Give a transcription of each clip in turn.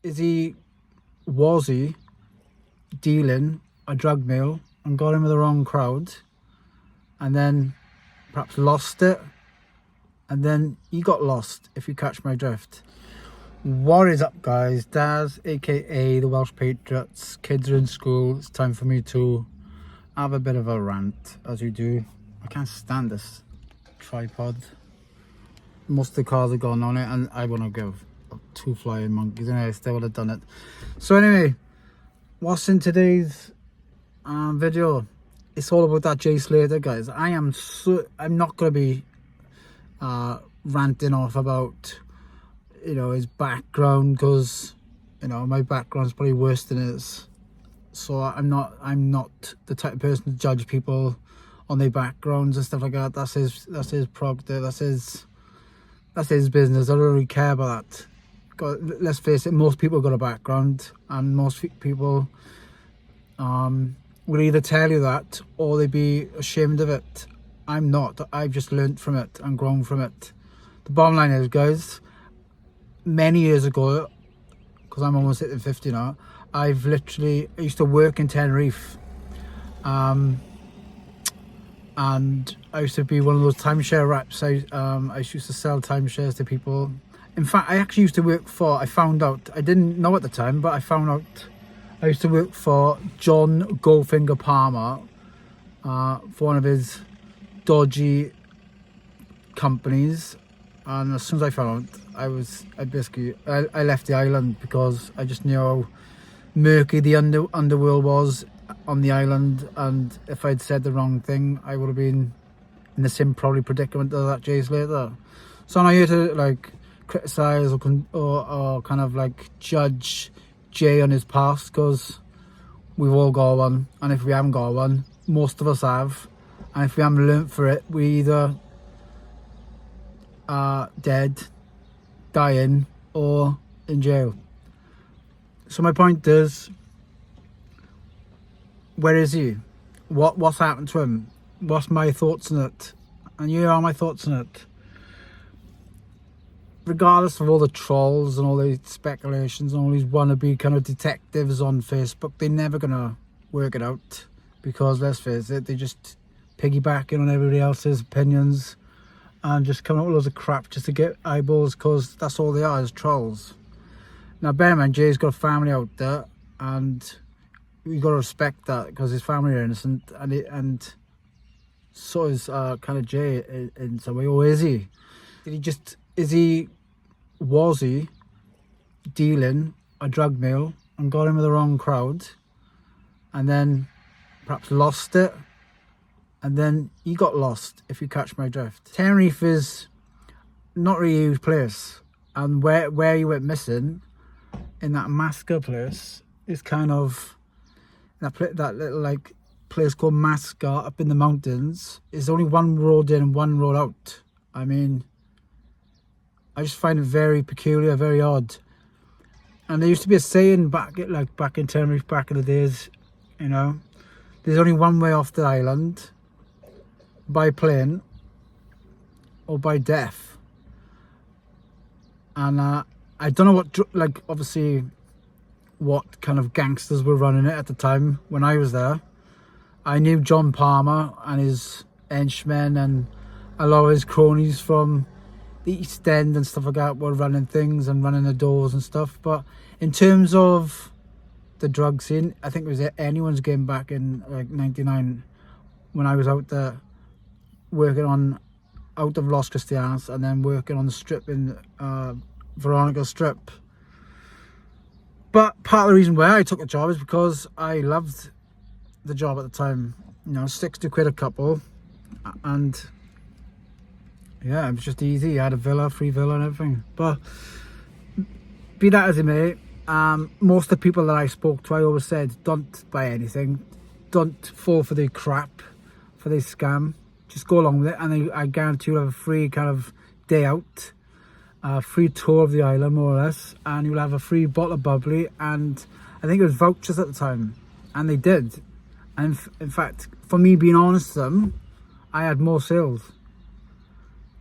was he dealing a drug mill and got in with the wrong crowd and then perhaps lost it, and then he got lost, if you catch my drift. What is up, guys? Daz, aka the Welsh Patriots. Kids are in school. It's time for me to have a bit of a rant, as you do. I can't stand this tripod. Most of the cars are gone on it, and I want to give two flying monkeys, and I still would have done it. So anyway, what's in today's video? It's all about that jayslater, guys. I'm not going to be ranting off about, you know, his background, because, you know, my background's probably worse than his. So I'm not the type of person to judge people on their backgrounds and stuff like that. That's his prerogative. That's his business. I don't really care about that. Let's face it, most people got a background, and most people will either tell you that or they'd be ashamed of it. I'm not. I've just learnt from it and grown from it. The bottom line is, guys, many years ago, because I'm almost hitting 50 now, I used to work in Tenerife, and I used to be one of those timeshare reps. I used to sell timeshares to people. In fact, I actually used to work for, I found out, I didn't know at the time, but I found out I used to work for John Goldfinger Palmer, for one of his dodgy companies. And as soon as I found out, I left the island, because I just knew how murky the underworld was on the island, and if I'd said the wrong thing, I would have been in the same probably predicament of that jayslater. So I'm not here to like criticize or kind of like judge Jay on his past, because we've all got one, and if we haven't got one, most of us have, and if we haven't learnt for it, we either are dead, dying, or in jail. So my point is, where is he? What's happened to him? What's my thoughts on it? And here are my thoughts on it. Regardless of all the trolls and all the speculations and all these wannabe kind of detectives on Facebook, they're never gonna work it out, because let's face it, they just piggybacking on everybody else's opinions and just coming up with loads of crap just to get eyeballs, because that's all they are, is trolls. Now bear in mind, Jay's got a family out there, and you got to respect that, because his family are innocent, and so is kind of Jay in some way. Or is he? Was he dealing a drug mill and got in with the wrong crowd and then perhaps lost it, and then he got lost, if you catch my drift. Tenerife is not really a huge place, and where he went missing in that Masca place is kind of that little like place called Masca up in the mountains. There's only one road in and one road out. I mean, I just find it very peculiar, very odd. And there used to be a saying back in Tenerife, back in the days, you know, there's only one way off the island: by plane or by death. And I don't know what, obviously what kind of gangsters were running it at the time when I was there. I knew John Palmer and his henchmen and a lot of his cronies from the East End and stuff like that were running things and running the doors and stuff. But in terms of the drug scene, I think it was anyone's game back in like 99, when I was out there working out of Los Cristianos and then working on the strip in Veronica Strip. But part of the reason why I took the job is because I loved the job at the time. You know, 60 quid a couple, and yeah, it was just easy. I had a villa, free villa and everything. But be that as it may, most of the people that I spoke to, I always said, don't buy anything, don't fall for the crap, for the scam, just go along with it, and I guarantee you'll have a free kind of day out, a free tour of the island more or less, and you'll have a free bottle of bubbly, and I think it was vouchers at the time, and they did. And in fact, for me being honest with them, I had more sales.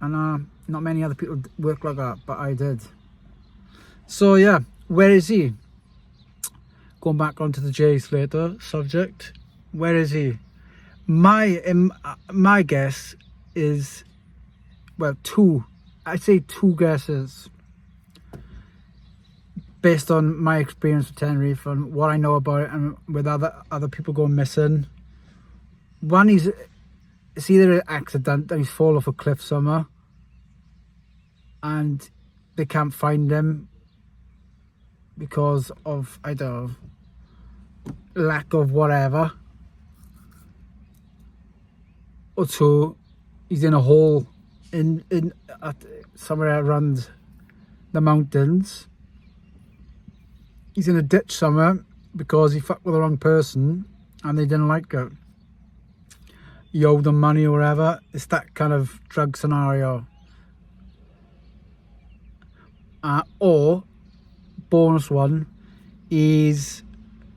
And not many other people work like that, but I did. So yeah, where is he? Going back onto the Jayslater subject, where is he? My guess is, well, I'd say two guesses based on my experience with Tenerife and what I know about it, and with other people going missing. One, it's either an accident that he's fallen off a cliff somewhere and they can't find him because of, I don't know, lack of whatever. Or two, he's in a hole somewhere around the mountains. He's in a ditch somewhere because he fucked with the wrong person and they didn't like it. He owed them money or whatever. It's that kind of drug scenario. Or, bonus one, he's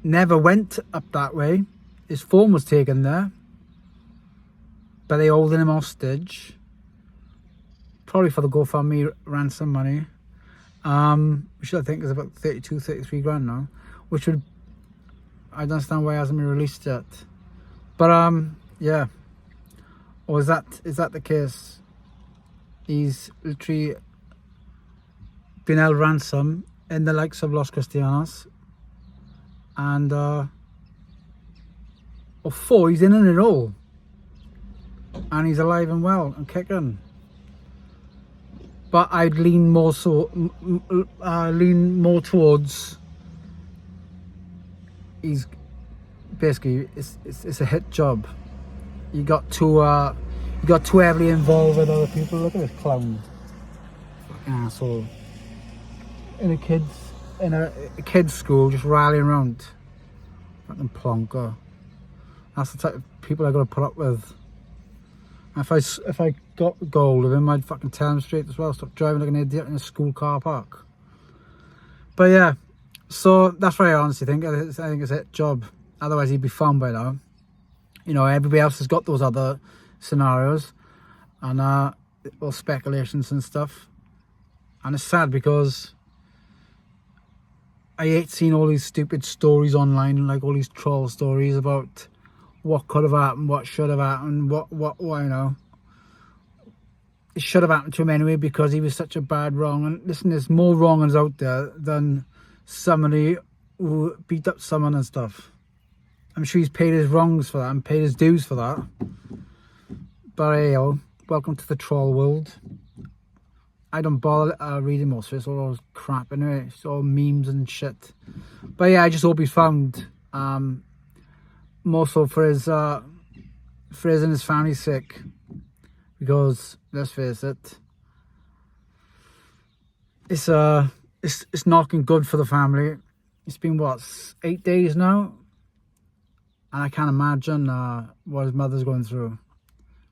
never went up that way. His phone was taken there, but they holding him hostage, probably for the GoFundMe ransom money, which I think is about 33 grand now, which would, I don't understand why it hasn't been released yet. But yeah, or is that the case? He's literally been held ransom in the likes of Los Cristianos, and or four, he's in it all. And he's alive and well and kicking. But I'd lean more towards he's basically it's a hit job. You got too heavily involved with other people. Look at this clown, fucking asshole. In a kids school, just rallying around, fucking plonker. That's the type of people I got to put up with. If I got hold of him, I'd fucking tell him straight as well. Stop driving like an idiot in a school car park. But yeah, so that's what I honestly think. I think it's a hit job. Otherwise, he'd be found by now. You know, everybody else has got those other scenarios and all speculations and stuff. And it's sad because I hate seeing all these stupid stories online, like all these troll stories about what could have happened, what should have happened, what you know. It should have happened to him anyway because he was such a bad wrong. And listen, there's more wrong-uns out there than somebody who beat up someone and stuff. I'm sure he's paid his wrongs for that and paid his dues for that. But hey, welcome to the troll world. I don't bother reading most of it. It's all those crap anyway. It's all memes and shit. But yeah, I just hope he's found. More so for his and his family's sake, because let's face it, it's not looking good for the family. It's been what, 8 days now, and I can't imagine what his mother's going through.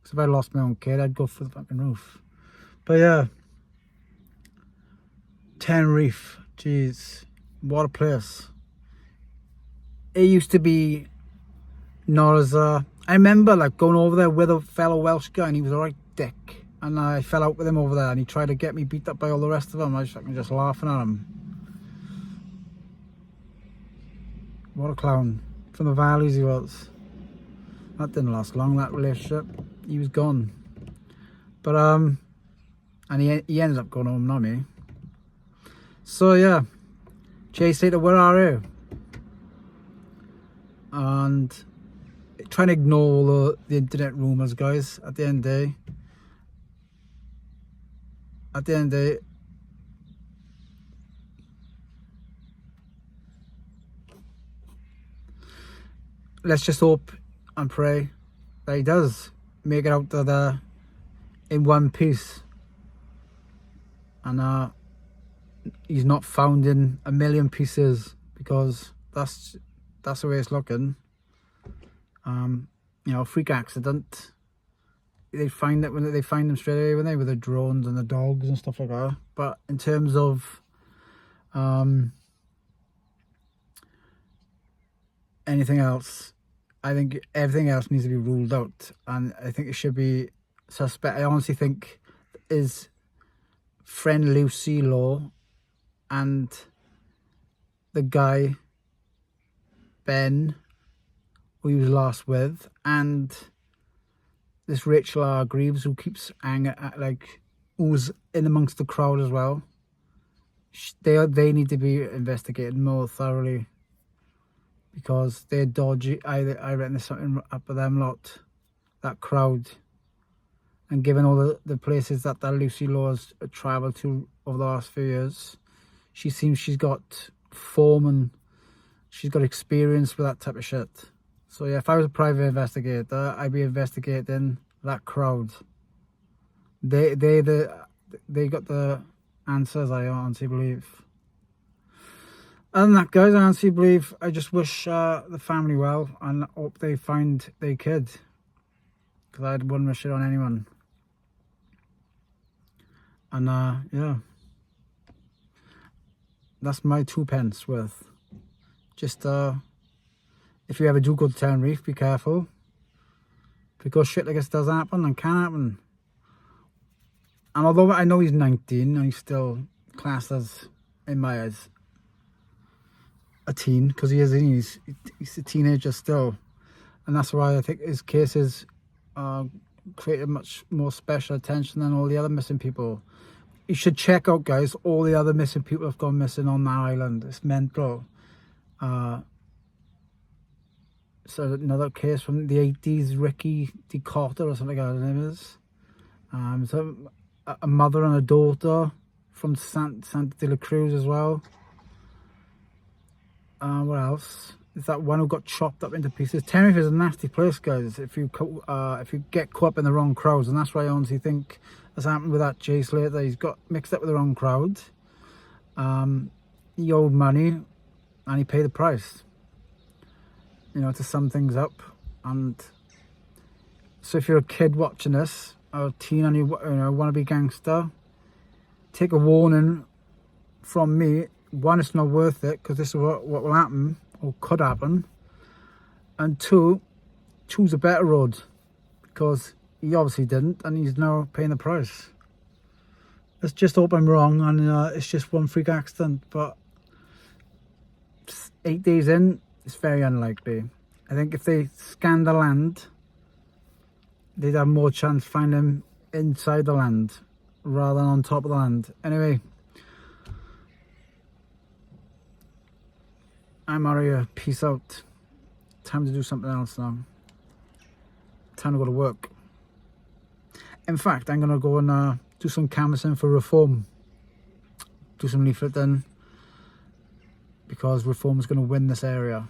Because if I lost my own kid, I'd go for the fucking roof. But yeah, Tenerife, jeez, what a place. It used to be not as I remember like going over there with a fellow Welsh guy and he was a right dick, and I fell out with him over there and he tried to get me beat up by all the rest of them. I was just laughing at him. What a clown. From the valleys he was. That didn't last long, that relationship. He was gone. But and he ended up going home, not me. So yeah, Jayslater, where are you? And trying to ignore all the internet rumours, guys. At the end of the day, let's just hope and pray that he does make it out of there in one piece, and he's not found in a million pieces, because that's the way it's looking. You know, freak accident. They find it when they find them straight away, when they with the drones and the dogs and stuff like that. But in terms of anything else, I think everything else needs to be ruled out, and I think it should be suspect. I honestly think is friend Lucy Law and the guy, Ben, who he was last with, and this Rachel R. Greaves, who keeps hanging at, like, who's in amongst the crowd as well. They need to be investigated more thoroughly, because they're dodgy. I reckon there's something up with them lot, that crowd. And given all the places that Lucy Law has travelled to over the last few years, she seems she's got form and she's got experience with that type of shit. So yeah, if I was a private investigator, I'd be investigating that crowd. They got the answers, I honestly believe. Other than that, guys, I honestly believe, I just wish the family well and hope they find their kid, because I wouldn't wish it on anyone. And yeah, that's my 2 pence worth. Just if you ever do go to Tenerife, be careful, because shit like this does happen and can happen. And although I know he's 19 and he's still classed as, in my eyes, a teen, because he's a teenager still, and that's why I think his cases created much more special attention than all the other missing people. You should check out, guys, all the other missing people have gone missing on that island. It's mental. So another case from the 80s, Ricky DeCotta or something like that his name is. So a mother and a daughter from Santa de la Cruz as well. What else? Is that one who got chopped up into pieces. Tenerife is a nasty place, guys, if you get caught up in the wrong crowds, and that's why I honestly think that's happened with that Jayslater. He's got mixed up with the wrong crowd. He owed money and he paid the price, you know, to sum things up. And so if you're a kid watching this, or a teen, and you want to be gangster, take a warning from me. One, it's not worth it, because this is what will happen, or could happen. And two, choose a better road, because he obviously didn't, and he's now paying the price. Let's just hope I'm wrong, and it's just one freak accident. But 8 days in, it's very unlikely. I think if they scanned the land, they'd have more chance finding him inside the land rather than on top of the land. Anyway, I'm Mario. Peace out. Time to do something else now. Time to go to work. In fact, I'm going to go and do some canvassing for reform. Do some leafleting, because reform is going to win this area.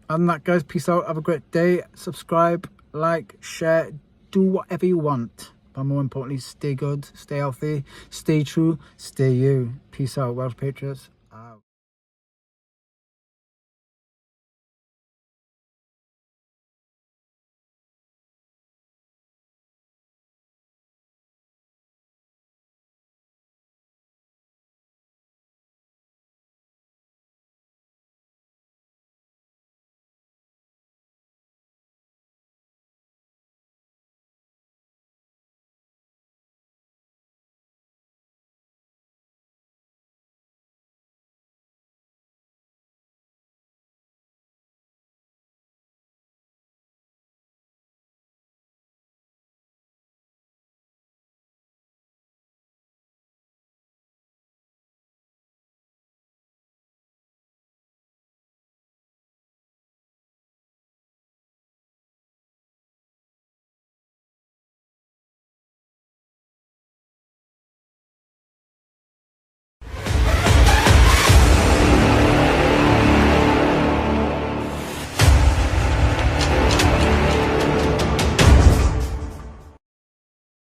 Other than that, guys, peace out. Have a great day. Subscribe, like, share, do whatever you want. But more importantly, stay good, stay healthy, stay true, stay you. Peace out, Welsh Patriots. Out.